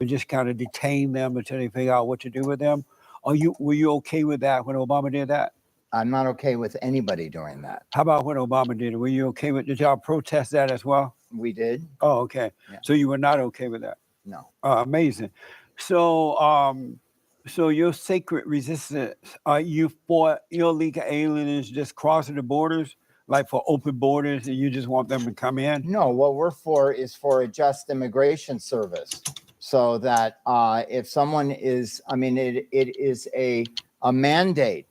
just kind of detain them until they figure out what to do with them? Were you okay with that when Obama did that? I'm not okay with anybody doing that. How about when Obama did it? Were you okay with? Did y'all protest that as well? We did. Oh, okay. Yeah. So you were not okay with that? No. Amazing. So, so your sacred resistance, you fought illegal aliens just crossing the borders, like for open borders, and you just want them to come in? No, what we're for is for a just immigration service, so that if someone is, I mean, it is a mandate,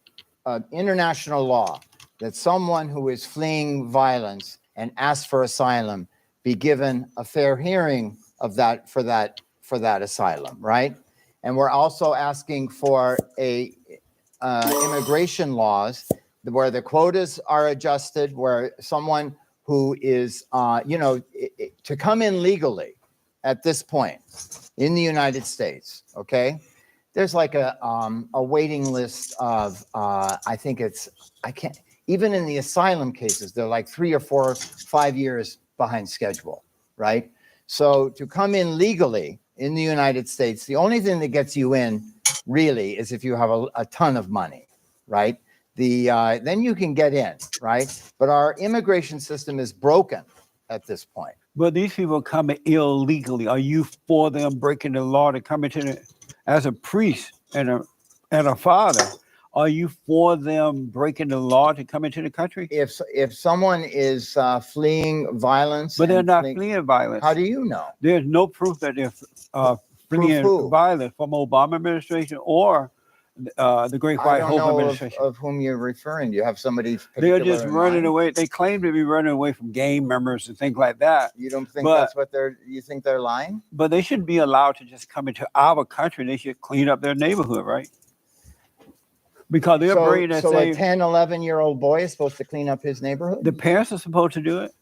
international law, that someone who is fleeing violence and asks for asylum be given a fair hearing of that for that asylum, right? And we're also asking for a immigration laws where the quotas are adjusted, where someone who is, to come in legally at this point in the United States, okay? There's like a waiting list of, even in the asylum cases, they're like 3 or 4, 5 years behind schedule, right? So to come in legally in the United States, the only thing that gets you in really is if you have a ton of money, right? Then you can get in, right? But our immigration system is broken at this point. But these people coming illegally, are you for them breaking the law to come into the, as a priest and a father, are you for them breaking the law to come into the country? If someone is fleeing violence, but they're not fleeing violence. How do you know? There's no proof that they're fleeing violence from Obama administration or the Great White Hope administration. Of whom you're referring. Do you have somebody? They're just running away. They claim to be running away from gang members and things like that. You don't think that's what you think they're lying? But they shouldn't be allowed to just come into our country. They should clean up their neighborhood, right? Because they're bringing that a 10, 11-year-old boy is supposed to clean up his neighborhood? The parents are supposed to do it.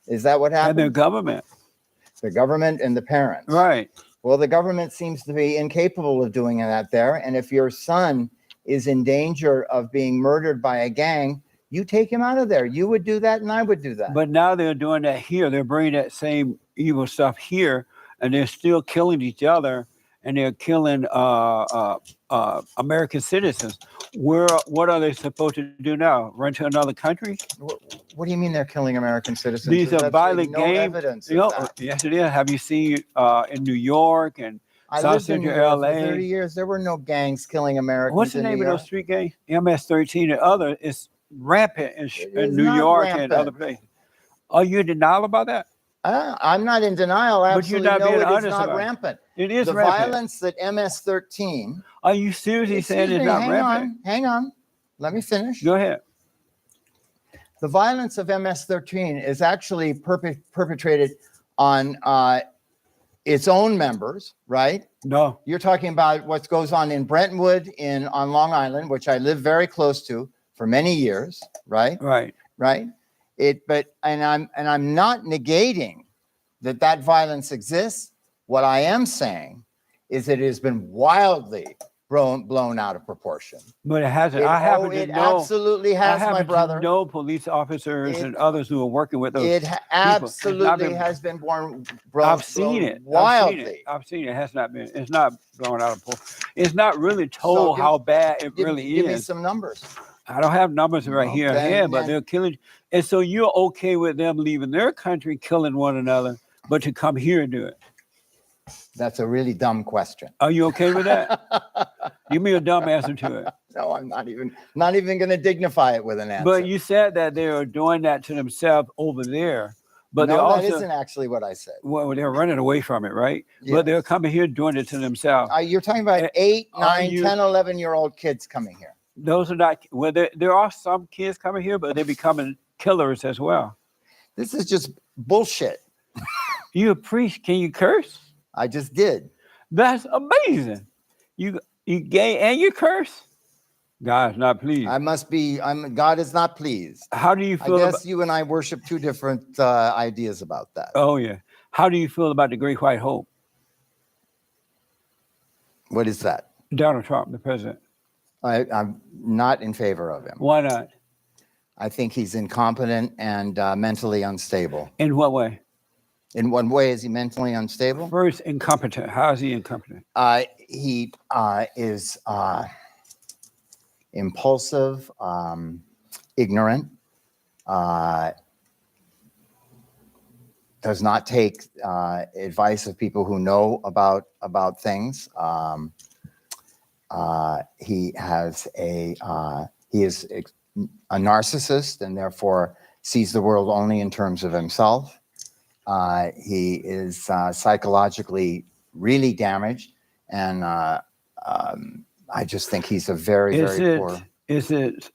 Is that what happened? And their government. The government and the parents. Right. Well, the government seems to be incapable of doing that there. And if your son is in danger of being murdered by a gang, you take him out of there. You would do that and I would do that. But now they're doing that here. They're bringing that same evil stuff here, and they're still killing each other, and they're killing American citizens. What are they supposed to do now? Run to another country? What do you mean they're killing American citizens? These are violent gangs. Evidence yes, it is. Have you seen in New York and South Central LA? For 30 years, there were no gangs killing Americans. What's the name of those street gangs? MS-13 and other is rampant in New York and other places. Are you in denial about that? I'm not in denial. Absolutely, but you're not no, it is not rampant. It is the rampant. Violence that MS-13. Are you seriously saying it's not rampant? Hang on. Let me finish. Go ahead. The violence of MS-13 is actually perpetrated on its own members, right? No. You're talking about what goes on in Brentwood on Long Island, which I live very close to for many years, right? Right. Right. I'm not negating that violence exists. What I am saying is that it has been wildly blown out of proportion. But it hasn't. It absolutely has, my brother. No police officers and others who are working with those. It absolutely has been blown. I've seen it wildly. I've seen it. It has not been. It's not blown out of proportion. It's not really told how bad it really is. Give me some numbers. I don't have numbers right here, but they're killing. And so you're okay with them leaving their country, killing one another, but to come here and do it? That's a really dumb question. Are you okay with that? Give me a dumb answer to it. No, I'm not even going to dignify it with an answer. But you said that they are doing that to themselves over there. But no, that isn't actually what I said. Well, they're running away from it, right? Yes. But they're coming here doing it to themselves. You're talking about 8, 9, 10, 11-year-old kids coming here. Those are not, well, there are some kids coming here, but they're becoming killers as well. This is just bullshit. You a priest, can you curse? I just did. That's amazing. You gay and you curse? God is not pleased. God is not pleased. How do you feel? I guess you and I worship two different ideas about that. Oh, yeah. How do you feel about the Great White Hope? What is that? Donald Trump, the president. I'm not in favor of him. Why not? I think he's incompetent and mentally unstable. In what way? In what way is he mentally unstable? First, incompetent. How is he incompetent? He is impulsive, ignorant, does not take advice of people who know about things. He is a narcissist and therefore sees the world only in terms of himself. He is psychologically really damaged, and I just think he's a very poor. Is it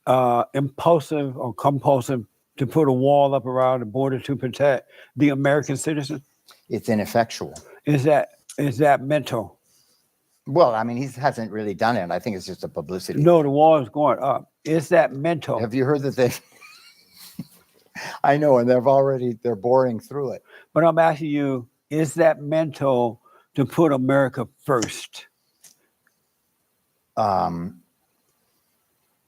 impulsive or compulsive to put a wall up around the border to protect the American citizen? It's ineffectual. Is that mental? Well, I mean, he hasn't really done it. I think it's just a publicity. No, the wall is going up. Is that mental? Have you heard that they? I know, and they're boring through it. But I'm asking you, is that mental to put America first? You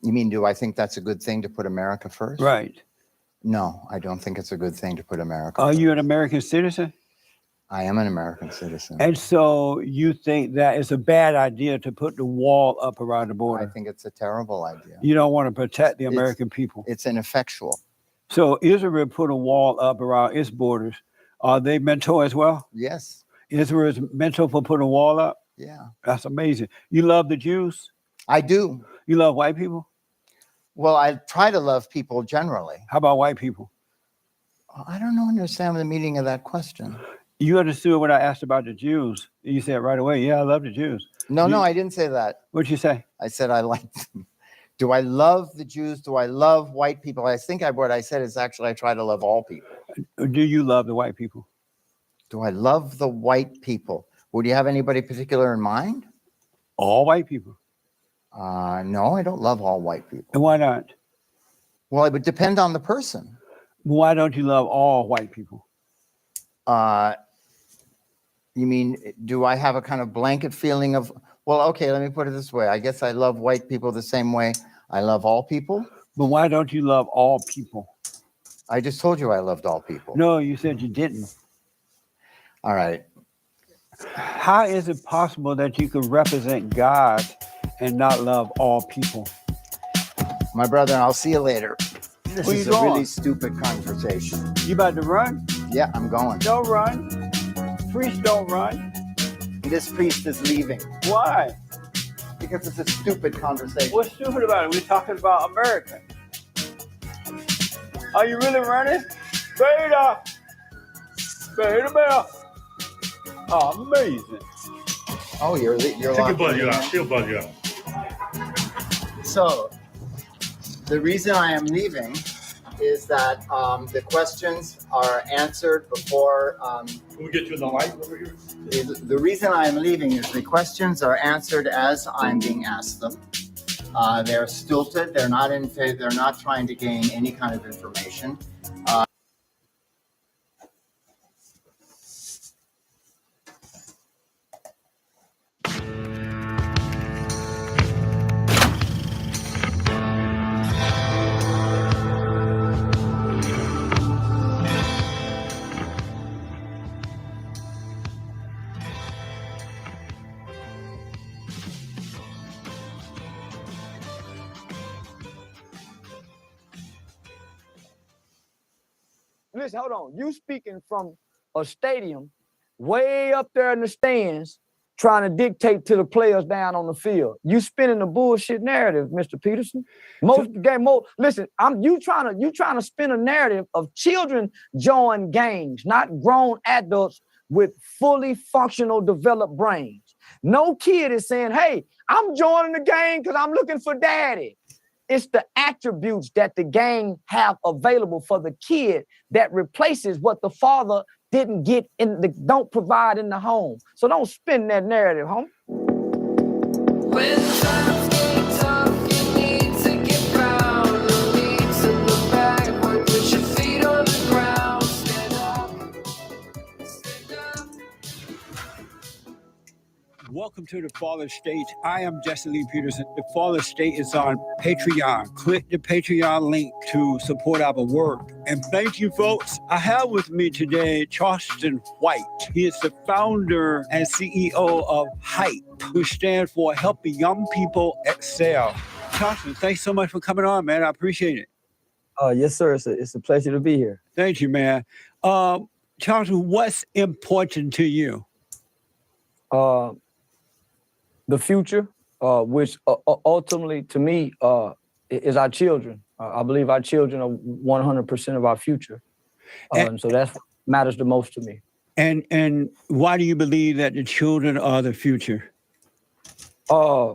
mean, do I think that's a good thing to put America first? Right. No, I don't think it's a good thing to put America Are first. you an American citizen? I am an American citizen. And so you think that it's a bad idea to put the wall up around the I border? think it's a terrible idea. You don't want to protect the American people. It's ineffectual. So Israel put a wall up around its borders. Are they mental as well? Yes. Israel is mental for putting a wall up? Yeah. That's amazing. You love the Jews? I do. You love white people? Well, I try to love people generally. How about white people? I don't understand the meaning of that question. You understood when I asked about the Jews. You said right away, yeah, I love the Jews. No, I didn't say that. What'd you say? I said I like them. Do I love the Jews? Do I love white people? I think what I said is actually I try to love all people. Do you love the white people? Do I love the white people? Would you have anybody particular in mind? All white people. No, I don't love all white people. And why not? Well, it would depend on the person. Why don't you love all white people? You mean, do I have a kind of blanket feeling of, well, okay, let me put it this way. I guess I love white people the same way I love all people. But why don't you love all people? I just told you I loved all people. No, you said you didn't. All right. How is it possible that you could represent God and not love all people? My brother, I'll see you later. This Where is you a really going? stupid conversation. You about to run? Yeah, I'm going. Don't run. Priests don't run. This priest is leaving Why? because it's a stupid conversation. What's stupid about it? We're talking about America. Are you really running? Beta! Beta bell! Oh, amazing. Oh, you're She'll buzz you out. She'll buzz you out. So, the reason I am leaving is that the questions are answered before. Can we get you in the light over here? The reason I am leaving is the questions are answered as I'm being asked them. They're stilted. They're not they're not trying to gain any kind of information. Listen, hold on. You speaking from a stadium way up there in the stands trying to dictate to the players down on the field. You spinning the bullshit narrative, Mr. Peterson. Listen, you trying to spin a narrative of children join gangs, not grown adults with fully functional developed brains. No kid is saying, hey, I'm joining the gang because I'm looking for daddy. It's the attributes that the gang have available for the kid that replaces what the father didn't get don't provide in the home. So don't spin that narrative, homie. When times get tough, you need to get proud. No need to look backward, put your feet on the ground. Stand up, stand up. Welcome Welcome to the Father State. I am Jesse Lee Peterson. The Father State is on Patreon. Click the Patreon link to support our work. And thank you, folks. I have with me today Charleston White. He is the founder and CEO of HYPE, which stands for Helping Young People Excel. Charleston, thanks so much for coming on, man. I appreciate it. Yes, sir. It's a pleasure to be here. Thank you, man. Charleston, what's important to you? The future, which ultimately to me is our children. I believe our children are 100% of our future. And so that matters the most to me. And why do you believe that the children are the future? I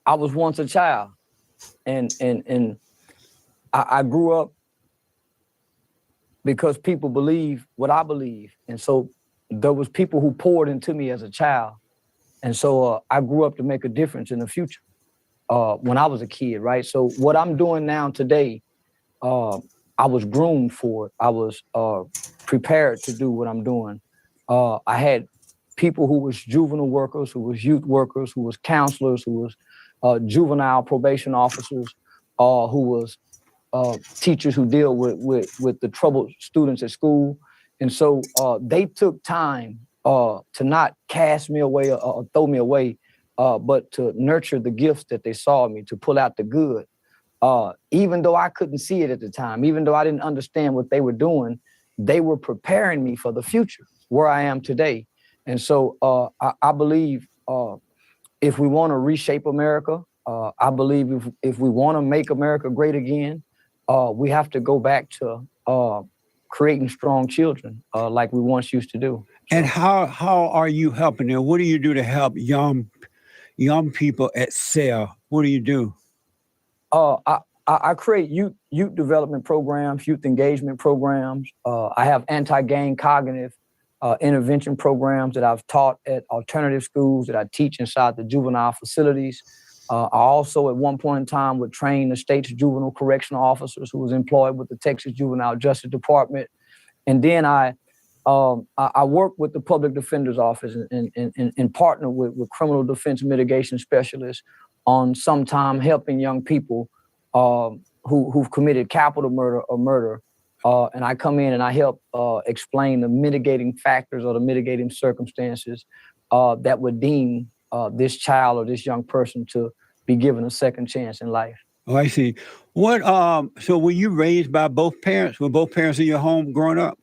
was once a child, and I grew up because people believe what I believe. And so there was people who poured into me as a child. And so I grew up to make a difference in the future when I was a kid, right? So what I'm doing now today, I was groomed for it. I was prepared to do what I'm doing. I had people who was juvenile workers, who was youth workers, who was counselors, who was juvenile probation officers, who was teachers who deal with the troubled students at school. And so they took time to not cast me away or throw me away, but to nurture the gifts that they saw in me, to pull out the good. Even though I couldn't see it at the time, even though I didn't understand what they were doing, they were preparing me for the future, where I am today. And so I believe if we want to reshape America, I believe if we want to make America great again, we have to go back to creating strong children like we once used to do. And how are you helping them? What do you do to help young people excel? What do you do? I create youth development programs, youth engagement programs. I have anti-gang cognitive intervention programs that I've taught at alternative schools that I teach inside the juvenile facilities. I also, at one point in time, would train the state's juvenile correctional officers who was employed with the Texas Juvenile Justice Department. And then I work with the public defender's office and partner with criminal defense mitigation specialists on sometime helping young people who've committed capital murder or murder. And I come in and I help explain the mitigating factors or the mitigating circumstances that would deem this child or this young person to be given a second chance in life. Oh, I see. What? So were you raised by both parents? Were both parents in your home growing up?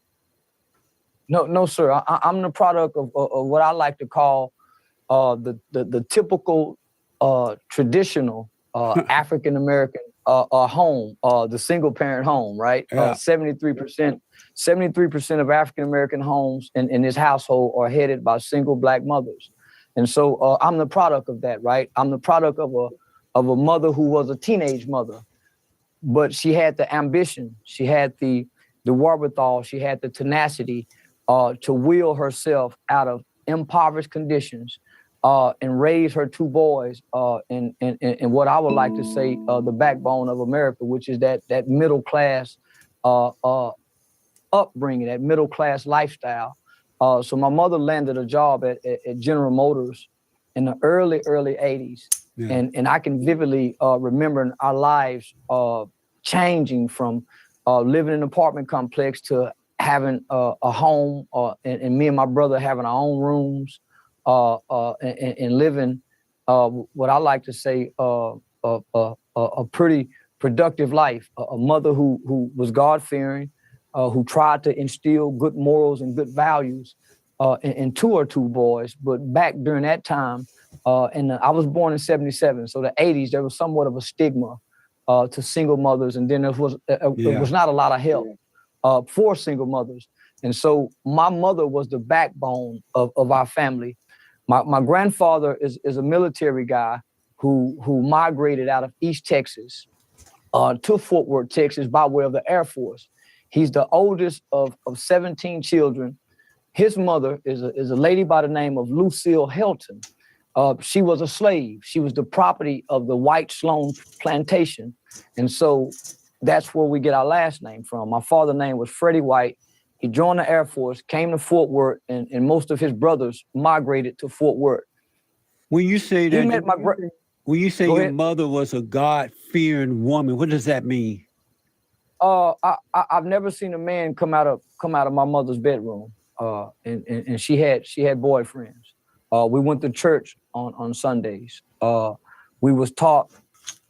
No, sir. I'm the product of what I like to call the typical traditional African American home, the single parent home, right? Yeah. 73% of African American homes in this household are headed by single Black mothers. And so I'm the product of that, right? I'm the product of a mother who was a teenage mother, but she had the ambition, she had the wherewithal, she had the tenacity to will herself out of impoverished conditions and raise her two boys in what I would like to say the backbone of America, which is that middle class upbringing, that middle class lifestyle. So my mother landed a job at General Motors in the early 80s. Yeah. And I can vividly remember our lives changing from living in an apartment complex to having a home and me and my brother having our own rooms and living what I like to say a pretty productive life. A mother who was God-fearing, who tried to instill good morals and good values in two boys. But back during that time, I was born in 1977, so the 80s, there was somewhat of a stigma to single mothers, and then there was not a lot of help for single mothers. And so my mother was the backbone of our family. My grandfather is a military guy who migrated out of East Texas to Fort Worth, Texas, by way of the Air Force. He's the oldest of 17 children. His mother is a lady by the name of Lucille Helton. She was a slave. She was the property of the White Sloan plantation. And so that's where we get our last name from. My father's name was Freddie White. He joined the Air Force, came to Fort Worth, and most of his brothers migrated to Fort Worth. When you say He that, met my when you say Go your ahead. mother was a God-fearing woman, what does that mean? I've never seen a man come out of my mother's bedroom. And she had boyfriends. We went to church on Sundays. We was taught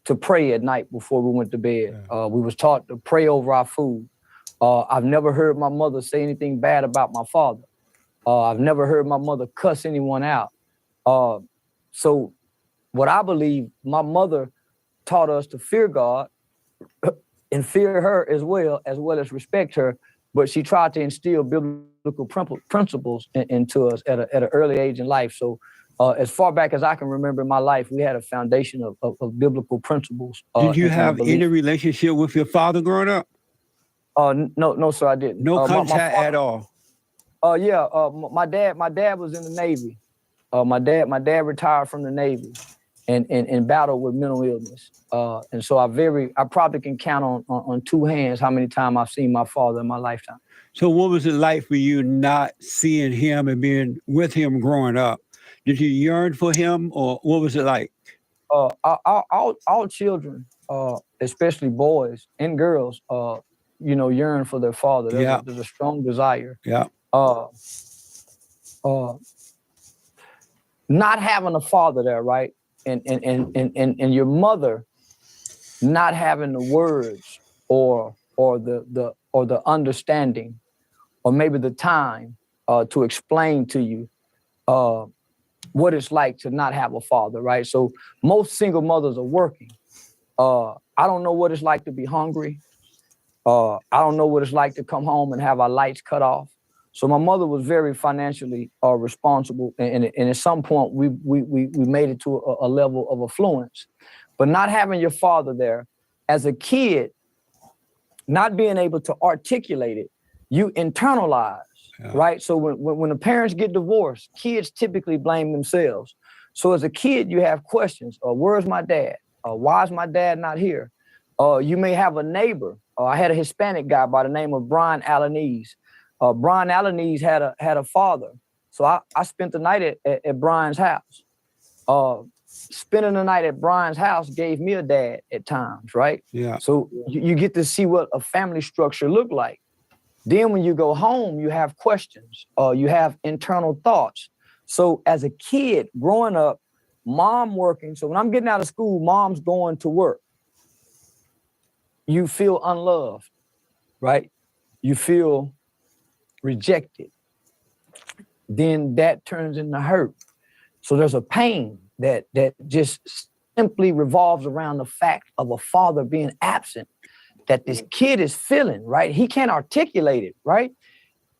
to pray at night before we went to bed. We was taught to pray over our food. I've never heard my mother say anything bad about my father. I've never heard my mother cuss anyone out. So what I believe, my mother taught us to fear God and fear her as well as respect her. But she tried to instill biblical principles into us at an early age in life. So as far back as I can remember in my life, we had a foundation of biblical principles. Did you and have belief. any relationship with your father growing up? No, sir, I didn't. No My contact father, at all. yeah. My dad was in the Navy. My dad retired from the Navy and battled with mental illness. And so I probably can count on two hands how many times I've seen my father in my lifetime. So what was it like for you not seeing him and being with him growing up? Did you yearn for him, or what was it like? All children, especially boys and girls, yearn for their father. There's a strong desire. Yeah. Not having a father there, right? And your mother not having the words or the understanding or maybe the time to explain to you what it's like to not have a father, right? So most single mothers are working. I don't know what it's like to be hungry. I don't know what it's like to come home and have our lights cut off. So my mother was very financially responsible, and at some point we made it to a level of affluence. But not having your father there, as a kid, not being able to articulate it, you internalize, right? So when the parents get divorced, kids typically blame themselves. So as a kid, you have questions: where's my dad? Why is my dad not here? You may have a neighbor. I had a Hispanic guy by the name of Brian Alaniz. Brian Alaniz had a father. So I spent the night at Brian's house. Spending the night at Brian's house gave me a dad at times, right? Yeah. So you get to see what a family structure looked like. Then when you go home, you have questions. You have internal thoughts. So as a kid growing up, mom working. So when I'm getting out of school, mom's going to work. You feel unloved, right? You feel rejected. Then that turns into hurt. So there's a pain that just simply revolves around the fact of a father being absent, that this kid is feeling, right? He can't articulate it, right?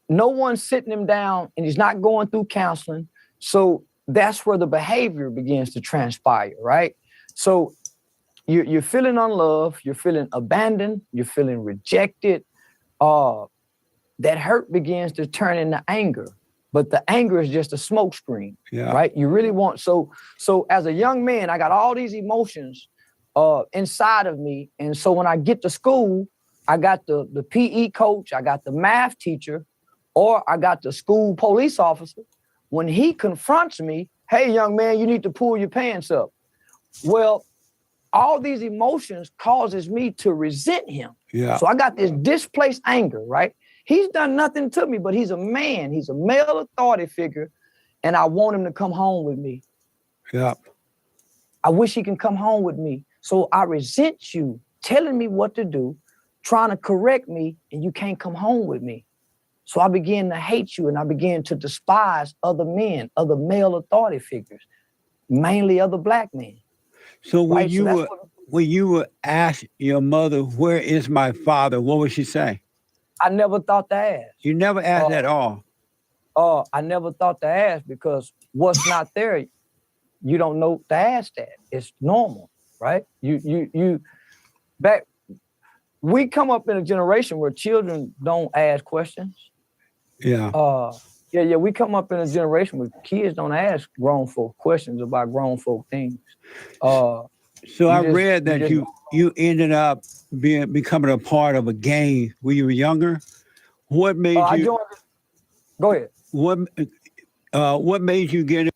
No one's sitting him down and he's not going through counseling. So that's where the behavior begins to transpire, right? So you're feeling unloved, you're feeling abandoned, you're feeling rejected. That hurt begins to turn into anger, but the anger is just a smokescreen, right? You really want, so as a young man, I got all these emotions inside of me. And so when I get to school, I got the PE coach, I got the math teacher, or I got the school police officer. When he confronts me, hey, young man, you need to pull your pants up. Well, all these emotions causes me to resent him. Yeah. So I got this displaced anger, right? He's done nothing to me, but he's a man. He's a male authority figure, and I want him to come home with me. Yeah. I wish he can come home with me. So I resent you telling me what to do, trying to correct me, and you can't come home with me. So I began to hate you, and I began to despise other men, other male authority figures, mainly other black men. So when Right, so you were asked your mother, where is my father, what would she say? I never thought to ask. You never asked at all? I never thought to ask, because what's not there, you don't know to ask that. It's normal, right? We come up in a generation where children don't ask questions. Yeah. We come up in a generation where kids don't ask grown folk questions about grown folk things. So I read that you ended up becoming a part of a gang when you were younger. What made you? Go ahead. What made you get?